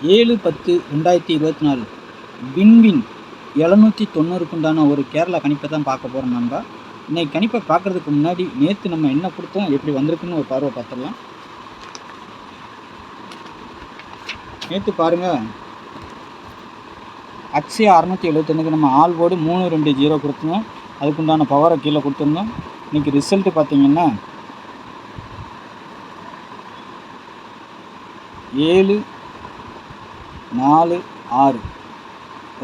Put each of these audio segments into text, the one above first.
7/10/2024 win win 790க்கு உண்டான ஒரு கேரளா கணிப்பை தான் பார்க்க போகிறோம். நம்ம இன்றைக்கி கணிப்பை பார்க்குறதுக்கு முன்னாடி நேற்று நம்ம என்ன கொடுத்தோம், எப்படி வந்திருக்குன்னு ஒரு பார்வை பார்த்துடலாம். நேற்று பாருங்கள், அக்ஷயா 671க்கு நம்ம ஆல் போர்டு 320 கொடுத்துருந்தோம். அதுக்குண்டான பவரை கீழே கொடுத்துருந்தோம். இன்றைக்கி ரிசல்ட்டு பார்த்திங்கன்னா 7-4-6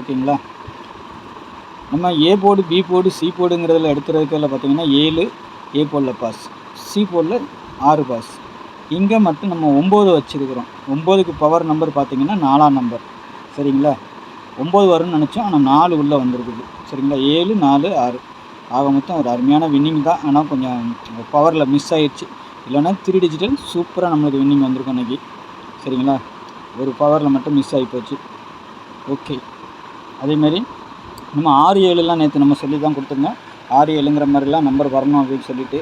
ஓகேங்களா. நம்ம A board, B board, C போர்டுங்கிறதுல எடுத்துகிறதுல பார்த்திங்கன்னா 7 ஏ போர்டில் பாஸ், சி போர்டில் 6 பாஸ். இங்கே மட்டும் நம்ம 9 வச்சுருக்கிறோம். 9க்கு பவர் நம்பர் பார்த்திங்கன்னா 4ஆம் நம்பர். சரிங்களா, 9 வரும்னு நினச்சோம், ஆனால் 4 உள்ளே வந்திருக்குது. சரிங்களா, 7-4-6 ஆக மொத்தம் ஒரு அருமையான வின்னிங் தான். ஆனால் கொஞ்சம் பவரில் மிஸ் ஆகிடுச்சு. இல்லைன்னா 3 டிஜிட்டல் சூப்பராக நம்மளுக்கு வின்னிங் வந்திருக்கும் இன்றைக்கி. சரிங்களா, ஒரு பவரில் மட்டும் மிஸ் ஆகி போச்சு. ஓகே, அதேமாரி நம்ம 6-7லாம் நேற்று நம்ம சொல்லி தான் கொடுத்துருந்தோம். 6-7ங்கிற மாதிரிலாம் நம்பர் வரணும் அப்படின்னு சொல்லிட்டு,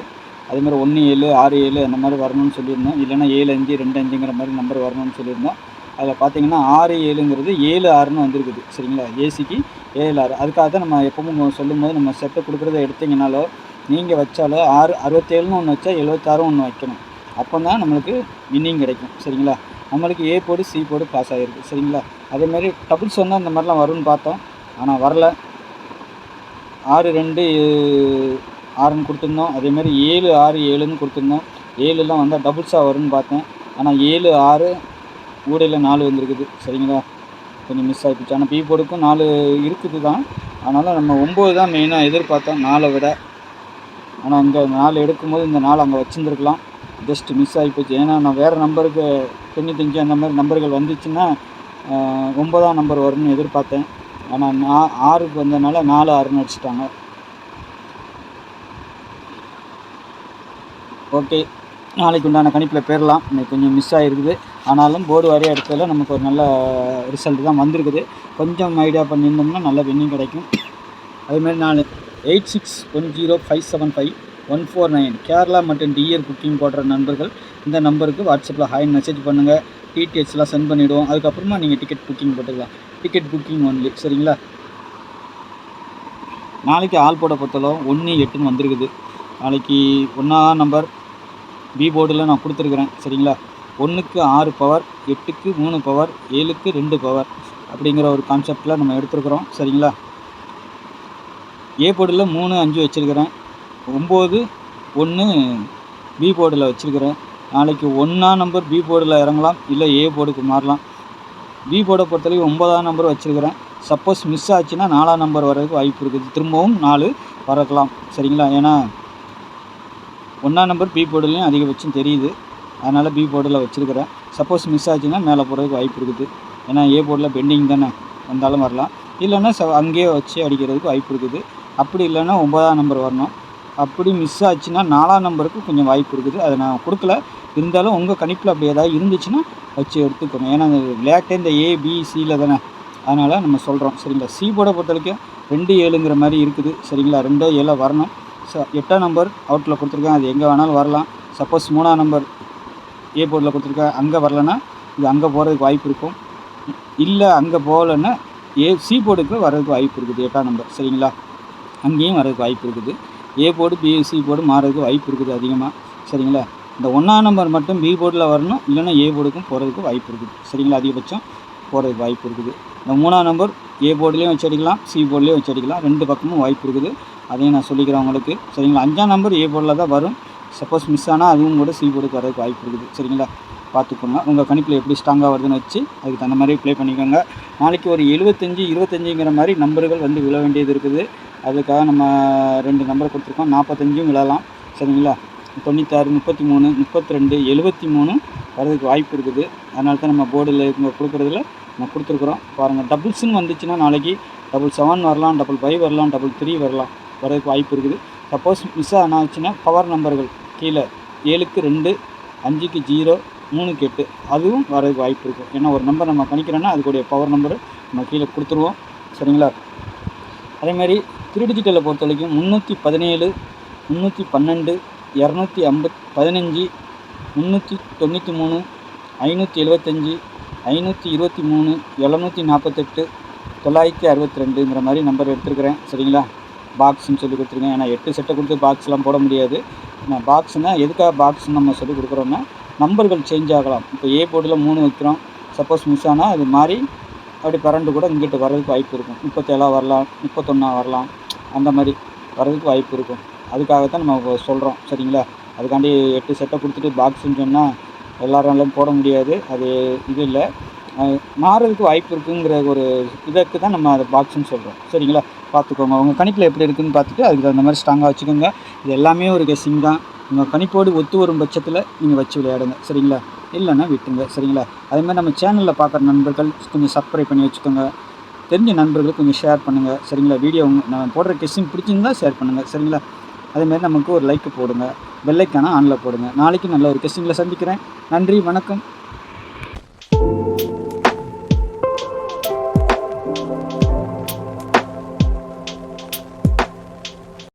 அதேமாதிரி 1-7 6-7 அந்த மாதிரி வரணும்னு சொல்லியிருந்தோம். இல்லைன்னா 7-5 2-5ங்கிற மாதிரி நம்பர் வரணும்னு சொல்லியிருந்தோம். அதில் பார்த்தீங்கன்னா 6-7ங்கிறது 7-6ன்னு வந்திருக்குது. சரிங்களா, ஏசிக்கு 7-6. அதுக்காக தான் நம்ம எப்பவும் சொல்லும்போது நம்ம செட்டை கொடுக்குறத எடுத்திங்கனாலோ நீங்கள் வச்சாலோ 67ன்னு ஒன்று வச்சா 76 ஒன்று வைக்கணும். அப்போ தான் நம்மளுக்கு வின்னிங் கிடைக்கும். சரிங்களா, நம்மளுக்கு A board, C board pass ஆகிருக்கு. சரிங்களா, அதேமாதிரி டபுள்ஸ் வந்தால் இந்த மாதிரிலாம் வரும்னு பார்த்தோம், ஆனால் வரல. 6-2-6ன்னு கொடுத்துருந்தோம். அதேமாதிரி 7-6-7ன்னு கொடுத்துருந்தோம். 7லாம் வந்தால் டபுள்ஸாக வரும்னு பார்த்தேன், ஆனால் 7-6 ஊடையில் 4 வந்திருக்குது. சரிங்களா, கொஞ்சம் மிஸ் ஆகிடுச்சு. ஆனால் பி போர்டுக்கும் 4 இருக்குது தான். அதனால் நம்ம 9 தான் மெயினாக எதிர்பார்த்தோம் 4 விட. ஆனால் அங்கே 4 எடுக்கும்போது இந்த 4 அங்கே வச்சுருந்துருக்கலாம். ஜஸ்ட் மிஸ் ஆகிப்போச்சு. ஏன்னா நான் வேறு நம்பருக்கு 95 அந்த மாதிரி நம்பர்கள் வந்துச்சுன்னா 9ஆம் நம்பர் வரும்னு எதிர்பார்த்தேன். ஆனால் 6க்கு வந்ததுனால 4-6ன்னு அடிச்சிட்டாங்க. ஓகே, நாளைக்கு உண்டான கணிப்பில் பேரலாம். இன்னைக்கு கொஞ்சம் மிஸ் ஆகிருக்குது. ஆனாலும் போர்டு வாரியாக எடுத்ததில் நமக்கு ஒரு நல்ல ரிசல்ட் தான் வந்திருக்குது. கொஞ்சம் ஐடியா பண்ணியிருந்தோம்னா நல்ல வின்னிங் கிடைக்கும். அதேமாதிரி நான் 8610575149 கேரளா மற்றும் டிஆர் புக்கிங் போடுற நண்பர்கள் இந்த நம்பருக்கு வாட்ஸ்அப்பில் ஹாய் மெசேஜ் பண்ணுங்கள். டிடிஹெச்லாம் சென்ட் பண்ணிவிடுவோம். அதுக்கப்புறமா நீங்கள் டிக்கெட் புக்கிங் போட்டுக்கலாம். Ticket booking only. சரிங்களா, நாளைக்கு ஆள் போட பொறுத்தளவு 1-8ன்னு வந்திருக்குது. நாளைக்கு 1ஆம் நம்பர் பி போர்டில் நான் கொடுத்துருக்குறேன். சரிங்களா, 1க்கு 6 பவர், 8க்கு 3 பவர், 7க்கு 2 பவர் அப்படிங்கிற ஒரு கான்செப்டில் நம்ம எடுத்துருக்குறோம். சரிங்களா, ஏ போர்டில் 3-5 வச்சுருக்கிறேன். 9-1 பி போர்டில் வச்சுருக்கிறேன். நாளைக்கு 1ஆம் நம்பர் பி போர்டில் இறங்கலாம், இல்லை ஏ போர்டுக்கு மாறலாம். பி போர்டை பொறுத்தவரைக்கும் 9ஆம் நம்பர் வச்சுருக்கிறேன். சப்போஸ் மிஸ் ஆச்சுன்னா 4ஆம் நம்பர் வர்றதுக்கு வாய்ப்பு இருக்குது. திரும்பவும் 4 வரக்கலாம். சரிங்களா, ஏன்னா 1ஆம் நம்பர் பி போர்டுலேயும் அதிகபட்சம் தெரியுது. அதனால் பி போர்டில் வச்சுருக்கிறேன். சப்போஸ் மிஸ் ஆச்சுன்னா மேலே போகிறதுக்கு வாய்ப்பு இருக்குது. ஏன்னா ஏ போர்டில் பெண்டிங் தானே, வந்தாலும் வரலாம். இல்லைன்னா அங்கேயே வச்சு அடிக்கிறதுக்கு வாய்ப்பு இருக்குது. அப்படி இல்லைன்னா 9ஆம் நம்பர் வரணும். அப்படி மிஸ் ஆச்சுன்னா 4ஆம் நம்பருக்கு கொஞ்சம் வாய்ப்பு இருக்குது. அதை நான் கொடுக்கல. இருந்தாலும் உங்கள் கணிப்பில் அப்படி ஏதாவது இருந்துச்சுன்னா வச்சு எடுத்துக்கோங்க. ஏன்னா அந்த விளையாட்டே இந்த ஏபிசியில் தானே, அதனால் நம்ம சொல்கிறோம். சரிங்களா, சி போர்டை பொறுத்த வரைக்கும் 2-7ங்கிற மாதிரி இருக்குது. சரிங்களா, 2-7 வரணும். 8ஆம் நம்பர் அவுட்டில் கொடுத்துருக்கேன், அது எங்கே வேணாலும் வரலாம். சப்போஸ் 3ஆம் நம்பர் ஏ போர்டில் கொடுத்துருக்கேன், அங்கே வரலைன்னா இது அங்கே போகிறதுக்கு வாய்ப்பு இருக்கும். இல்லை அங்கே போகலைன்னா சி போர்டுக்கு வர்றதுக்கு வாய்ப்பு இருக்குது. 8ஆம் நம்பர். சரிங்களா, அங்கேயும் வர்றதுக்கு வாய்ப்பு இருக்குது. A board, B, C board மாறதுக்கு வாய்ப்பு இருக்குது அதிகமாக. சரிங்களா, இந்த 1ஆம் நம்பர் மட்டும் பி போர்டில் வரணும், இல்லைன்னா ஏ போர்டுக்கும் போகிறதுக்கு வாய்ப்பு இருக்குது. சரிங்களா, அதிகபட்சம் போகிறதுக்கு வாய்ப்பு இருக்குது. இந்த 3ஆம் நம்பர் ஏ போர்டுலேயும் வச்சு அடிக்கலாம், சி போர்டுலேயும் வச்சு அடிக்கலாம். 2 பக்கமும் வாய்ப்பு இருக்குது. அதையும் நான் சொல்லிக்கிறேன் உங்களுக்கு. சரிங்களா, 5ஆம் நம்பர் ஏ போர்டில் தான் வரும். சப்போஸ் மிஸ் ஆனால் அதுவும் கூட சி போர்டுக்கு வரதுக்கு வாய்ப்பு இருக்குது. சரிங்களா, பார்த்துக்கோங்க. உங்கள் கணிப்பில் எப்படி ஸ்ட்ராங்காக வருதுன்னு வச்சு அதுக்கு தகுந்த மாதிரி ப்ளே பண்ணிக்கோங்க. நாளைக்கு ஒரு 75-25ங்கிற மாதிரி நம்பர்கள் வந்து விழ வேண்டியது இருக்குது. அதுக்காக நம்ம 2 நம்பர் கொடுத்துருக்கோம். 45ம் விழலாம். சரிங்களா, 96 33 32 73 வரதுக்கு வாய்ப்பு இருக்குது. அதனால தான் நம்ம போர்டில் கொடுக்குறதுல நம்ம கொடுத்துருக்குறோம். பாருங்கள், டபுள்ஸ்ன்னு வந்துச்சுன்னா நாளைக்கு 7-7 வரலாம், 5-5 வரலாம், 3-3 வரலாம், வரதுக்கு வாய்ப்பு இருக்குது. சப்போஸ் மிஸ் ஆனாச்சுன்னா பவர் நம்பர்கள் கீழே 7க்கு 2, 5க்கு 0, 3க்கு 8 அதுவும் வரதுக்கு வாய்ப்பு இருக்குது. ஏன்னா ஒரு நம்பர் நம்ம கணிக்கிறோன்னா அதுக்குடைய பவர் நம்பரு நம்ம கீழே கொடுத்துருவோம். சரிங்களா, அதேமாதிரி 3 டிஜிட்டலை பொறுத்த வரைக்கும் 317, 312, 215, 393, 575, 523 748 962ங்கிற மாதிரி நம்பர் எடுத்துருக்கிறேன். சரிங்களா? பாக்ஸ்ன்னு சொல்லி கொடுத்துருக்கேன். ஏன்னா 8 செட்டை கொடுத்து பாக்ஸ்லாம் போட முடியாது. நான் பாக்ஸ்னால் எதுக்காக பாக்ஸ்ன்னு நம்ம சொல்லி கொடுக்குறோன்னா, நம்பர்கள் சேஞ்ச் ஆகலாம். இப்போ ஏ போர்டில் 3 வைக்கிறோம். சப்போஸ் மிஸ் ஆனால் அது மாதிரி அப்படி பரண்டு கூட இங்கிட்ட வர்றதுக்கு வாய்ப்பு இருக்கும். 37 வரலாம், 31 வரலாம், அந்த மாதிரி வர்றதுக்கு வாய்ப்பு இருக்கும். அதுக்காகத்தான் நம்ம சொல்கிறோம். சரிங்களா? அதுக்காண்டி 8 செட்டை கொடுத்துட்டு பாக்ஸுன்னு சொன்னால் எல்லாராலையும் போட முடியாது. அது இது இல்லை, மாறுறதுக்கு வாய்ப்பு இருக்குங்கிற ஒரு இதற்கு தான் நம்ம அதை பாக்ஸுன்னு சொல்கிறோம். சரிங்களா? பார்த்துக்கோங்க. உங்கள் கணிப்பில் எப்படி இருக்குதுன்னு பார்த்துட்டு அதுக்கு அந்த மாதிரி ஸ்ட்ராங்காக வச்சுக்கோங்க. இது எல்லாமே ஒரு கெஸ்ஸிங் தான். உங்கள் கணிப்போடு ஒத்து வரும் பட்சத்தில் நீங்கள் வச்சு விளையாடுங்க. சரிங்களா? இல்லைன்னா விட்டுங்க. சரிங்களா? அதேமாதிரி நம்ம சேனலில் பார்க்குற நண்பர்கள் கொஞ்சம் சப்ஸ்கிரைப் பண்ணி வச்சுக்கோங்க. தெரிஞ்ச நண்பர்களுக்கு கொஞ்சம் ஷேர் பண்ணுங்கள். சரிங்களா? வீடியோ நான் போடுற கெஸ்ஸிங் பிடிச்சிருந்தால் ஷேர் பண்ணுங்கள். சரிங்களா? அதேமாதிரி நமக்கு ஒரு லைக்கு போடுங்க. பெல் ஐக்கானை ஆனில் போடுங்க. நாளைக்கு நல்ல ஒரு கெஸ்ஸிங்கில் சந்திக்கிறேன். நன்றி, வணக்கம்.